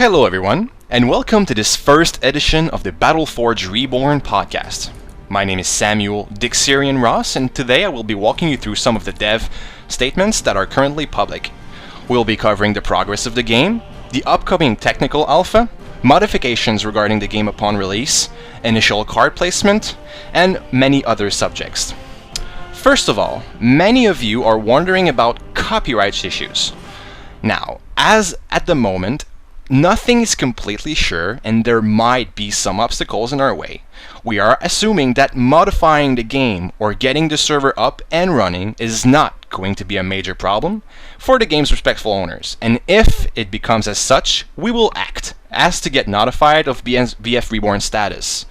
Hello everyone, and welcome to this first edition of the Skylords Reborn podcast. My name is Samuel Dexirian Ross, and today I will be walking you through some of the dev statements that are currently public. We'll be covering the progress of the game, the upcoming technical alpha, modifications regarding the game upon release, initial card placement, and many other subjects. First of all, many of you are wondering about copyright issues. Now, as at the moment, nothing is completely sure and there might be some obstacles in our way. We are assuming that modifying the game or getting the server up and running is not going to be a major problem for the game's respectful owners, and if it becomes as such, we will act as to get notified of BF Reborn status.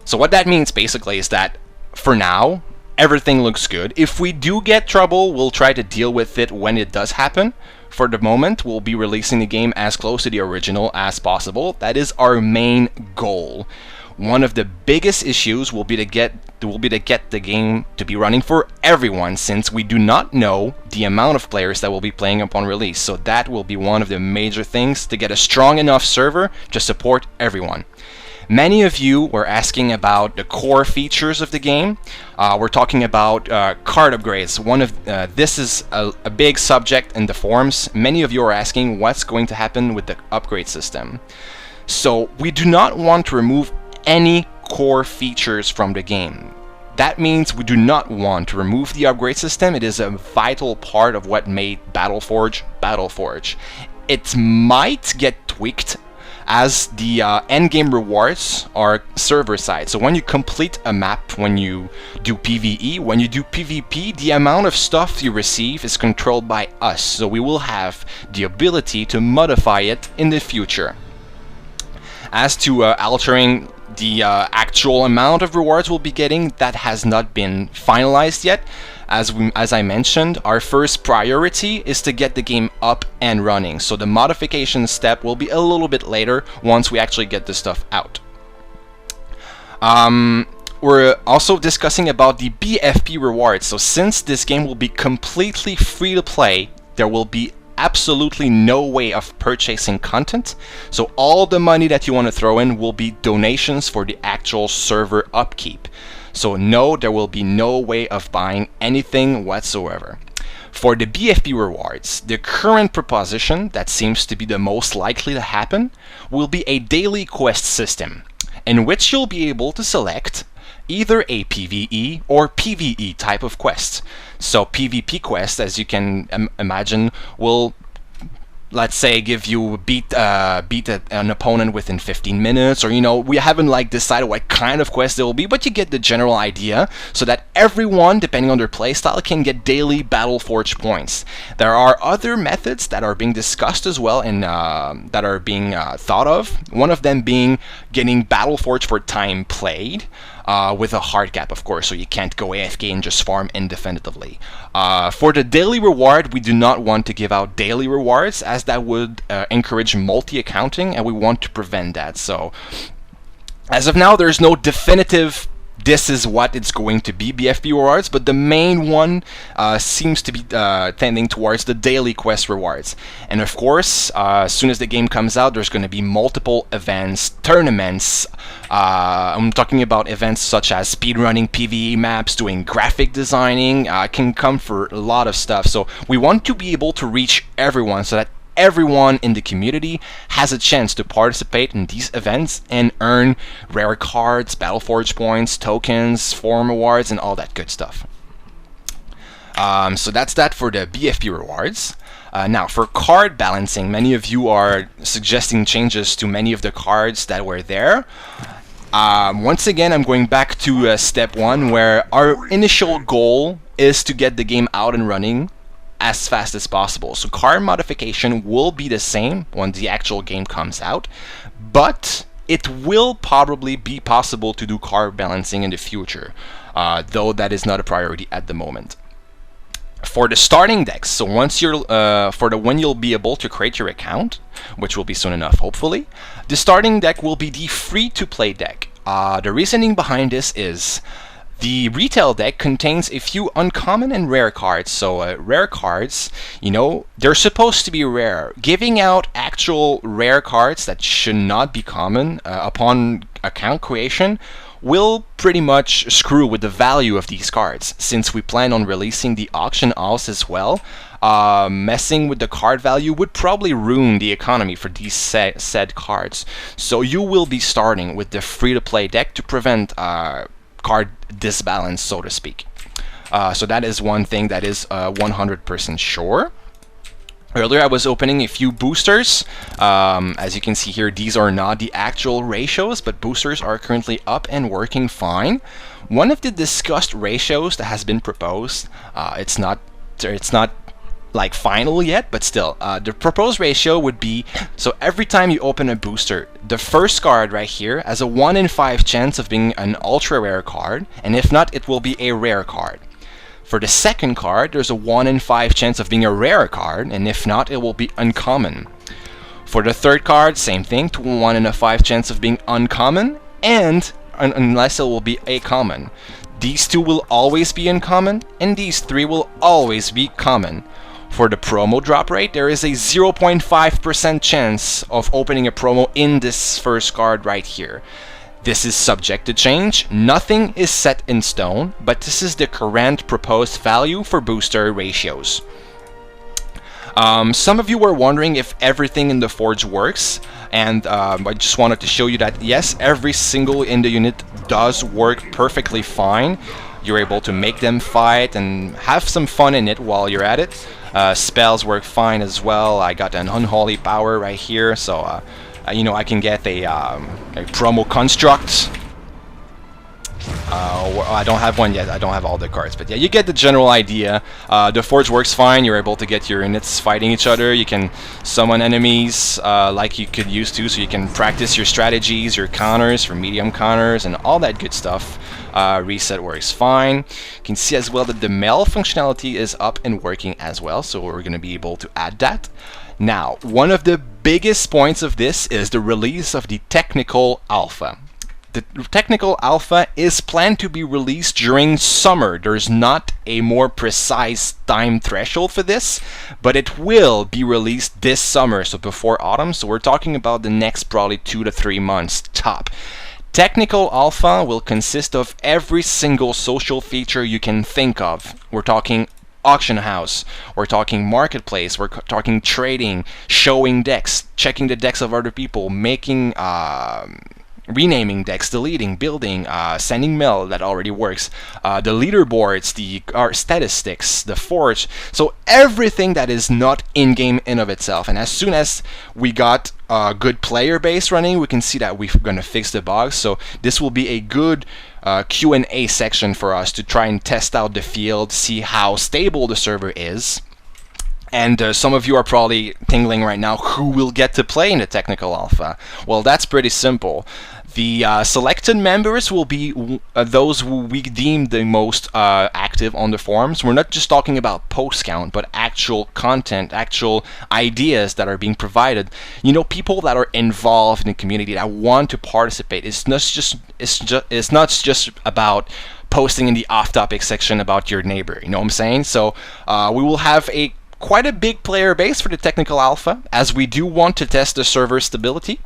So what that means basically is that for now, everything looks good. If we do get trouble, we'll try to deal with it when it does happen. For the moment, we'll be releasing the game as close to the original as possible. That is our main goal. One of the biggest issues will be to get the game to be running for everyone, since we do not know the amount of players that will be playing upon release. So that will be one of the major things, to get a strong enough server to support everyone. Many of you were asking about the core features of the game. We're talking about card upgrades. This is a big subject in the forums. Many of you are asking what's going to happen with the upgrade system. So we do not want to remove any core features from the game. That means we do not want to remove the upgrade system. It is a vital part of what made Battleforge Battleforge. It might get tweaked as the endgame rewards are server-side. So when you complete a map, when you do PvE, when you do PvP, the amount of stuff you receive is controlled by us. So we will have the ability to modify it in the future. As to altering the actual amount of rewards we'll be getting, that has not been finalized yet. As I mentioned, our first priority is to get the game up and running. So the modification step will be a little bit later once we actually get the stuff out. We're also discussing about the BFP rewards. So since this game will be completely free to play, there will be absolutely no way of purchasing content. So all the money that you want to throw in will be donations for the actual server upkeep. So no, there will be no way of buying anything whatsoever. For the BFP rewards, the current proposition that seems to be the most likely to happen will be a daily quest system, in which you'll be able to select either a PvE or PvE type of quest. So PvP quest, as you can imagine, will, let's say, give you beat an opponent within 15 minutes, or we haven't decided what kind of quest it will be, but you get the general idea, so that everyone, depending on their playstyle, can get daily Battleforge points. There are other methods that are being discussed as well, and that are being thought of. One of them being getting Battleforge for time played, with a hard cap, of course, so you can't go AFK and just farm indefinitely. For the daily reward, we do not want to give out daily rewards, as that would encourage multi-accounting, and we want to prevent that. So, as of now, there's no definitive this is what it's going to be, BFP rewards, but the main one seems to be tending towards the daily quest rewards. And of course, as soon as the game comes out, there's going to be multiple events, tournaments. I'm talking about events such as speedrunning PvE maps, doing graphic designing, can come for a lot of stuff. So we want to be able to reach everyone, so that everyone in the community has a chance to participate in these events and earn rare cards, Battleforge points, tokens, forum awards, and all that good stuff. So that's that for the BFP rewards. Now, for card balancing, many of you are suggesting changes to many of the cards that were there. Once again, I'm going back to step one, where our initial goal is to get the game out and running as fast as possible. So card modification will be the same when the actual game comes out, but it will probably be possible to do card balancing in the future, though that is not a priority at the moment. For the starting decks, so once you're when you'll be able to create your account, which will be soon enough, hopefully, the starting deck will be the free-to-play deck. The reasoning behind this is The retail deck contains a few uncommon and rare cards. So rare cards, they're supposed to be rare. Giving out actual rare cards that should not be common upon account creation will pretty much screw with the value of these cards, since we plan on releasing the auction house as well. Messing with the card value would probably ruin the economy for these said cards. So you will be starting with the free-to-play deck to prevent card disbalance, so to speak. So that is one thing that is 100% sure. Earlier I was opening a few boosters. As you can see here, these are not the actual ratios, but boosters are currently up and working fine. One of the discussed ratios that has been proposed, it's not like final yet, but still, the proposed ratio would be, so every time you open a booster, the first card right here has a 1 in 5 chance of being an ultra rare card, and if not, it will be a rare card. For the second card, there's a 1 in 5 chance of being a rare card, and if not, it will be uncommon. For the third card, same thing, 1 in 5 chance of being uncommon, and unless it will be a common. These two will always be uncommon, and these three will always be common. For the promo drop rate, there is a 0.5% chance of opening a promo in this first card right here. This is subject to change. Nothing is set in stone, but this is the current proposed value for booster ratios. Some of you were wondering if everything in the Forge works, and I just wanted to show you that yes, every single in the unit does work perfectly fine. You're able to make them fight and have some fun in it while you're at it. Spells work fine as well. I got an Unholy Power right here, so I can get a promo construct. I don't have one yet. I don't have all the cards, but yeah, you get the general idea. The Forge works fine. You're able to get your units fighting each other. You can summon enemies like you could use to, so you can practice your strategies, your counters for medium counters, and all that good stuff. Reset works fine. You can see as well that the mail functionality is up and working as well, so we're going to be able to add that. Now, one of the biggest points of this is the release of the technical alpha. The technical alpha is planned to be released during summer. There's not a more precise time threshold for this, but it will be released this summer, so before autumn. So we're talking about the next probably 2 to 3 months top. Technical alpha will consist of every single social feature you can think of. We're talking auction house, we're talking marketplace, we're talking trading, showing decks, checking the decks of other people, making renaming decks, deleting, building, sending mail, that already works, the leaderboards, the statistics, the forge, so everything that is not in-game in of itself. And as soon as we got a good player base running, we can see that we're going to fix the bugs. So this will be a good Q&A section for us to try and test out the field, see how stable the server is. And some of you are probably tingling right now, who will get to play in the technical alpha? Well, that's pretty simple. The selected members will be those who we deem the most active on the forums. We're not just talking about post count, but actual content, actual ideas that are being provided. People that are involved in the community, that want to participate. It's not just about posting in the off-topic section about your neighbor. You know what I'm saying? So we will have quite a big player base for the technical alpha, as we do want to test the server stability.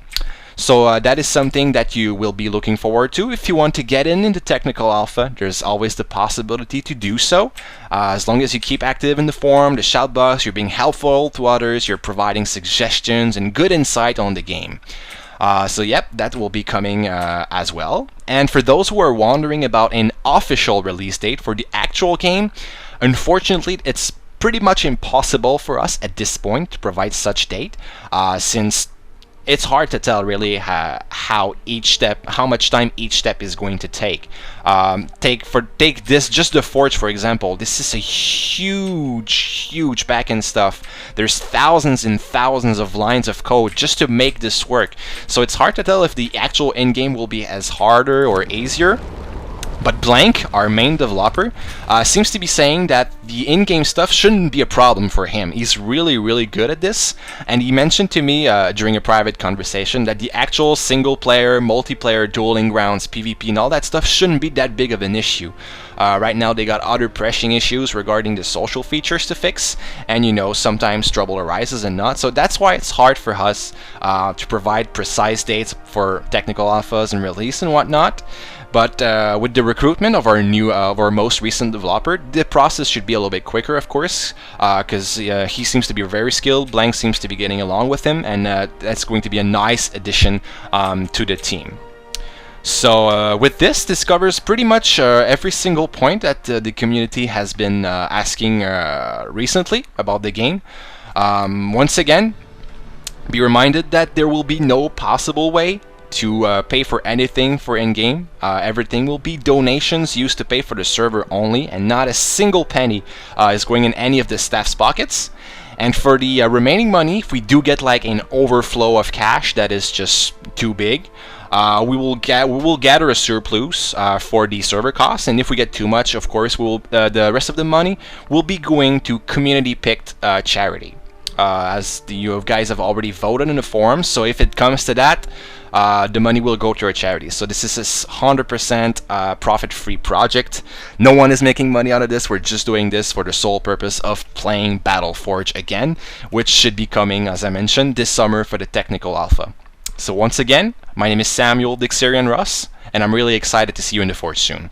So that is something that you will be looking forward to. If you want to get in the technical alpha, there's always the possibility to do so. As long as you keep active in the forum, the shout box, you're being helpful to others, you're providing suggestions and good insight on the game. So yep, that will be coming as well. And for those who are wondering about an official release date for the actual game, unfortunately it's pretty much impossible for us at this point to provide such date, since it's hard to tell really how much time each step is going to take. Take this, just the Forge for example. This is a huge backend stuff. There's thousands and thousands of lines of code just to make this work. So it's hard to tell if the actual in-game will be as harder or easier. But Blank, our main developer, seems to be saying that the in-game stuff shouldn't be a problem for him. He's really, really good at this. And he mentioned to me during a private conversation that the actual single-player, multiplayer, dueling grounds, PvP, and all that stuff shouldn't be that big of an issue. Right now they got other pressing issues regarding the social features to fix, and you know, sometimes trouble arises and not. So that's why it's hard for us to provide precise dates for technical alphas and release and whatnot. But with the recruitment of our most recent developer, the process should be a little bit quicker, of course, because he seems to be very skilled. Blank seems to be getting along with him, and that's going to be a nice addition to the team. So with this covers pretty much every single point that the community has been asking recently about the game. Once again, be reminded that there will be no possible way to pay for anything for in-game. Everything will be donations used to pay for the server only, and not a single penny is going in any of the staff's pockets. And for the remaining money, if we do get like an overflow of cash that is just too big, we will gather a surplus for the server costs, and if we get too much, of course, the rest of the money will be going to community-picked charity. As you guys have already voted in the forums, so if it comes to that, the money will go to our charity. So this is a 100% profit-free project. No one is making money out of this. We're just doing this for the sole purpose of playing Battleforge again, which should be coming, as I mentioned, this summer for the technical alpha. So once again, my name is Samuel Dexirian Ross, and I'm really excited to see you in the Forge soon.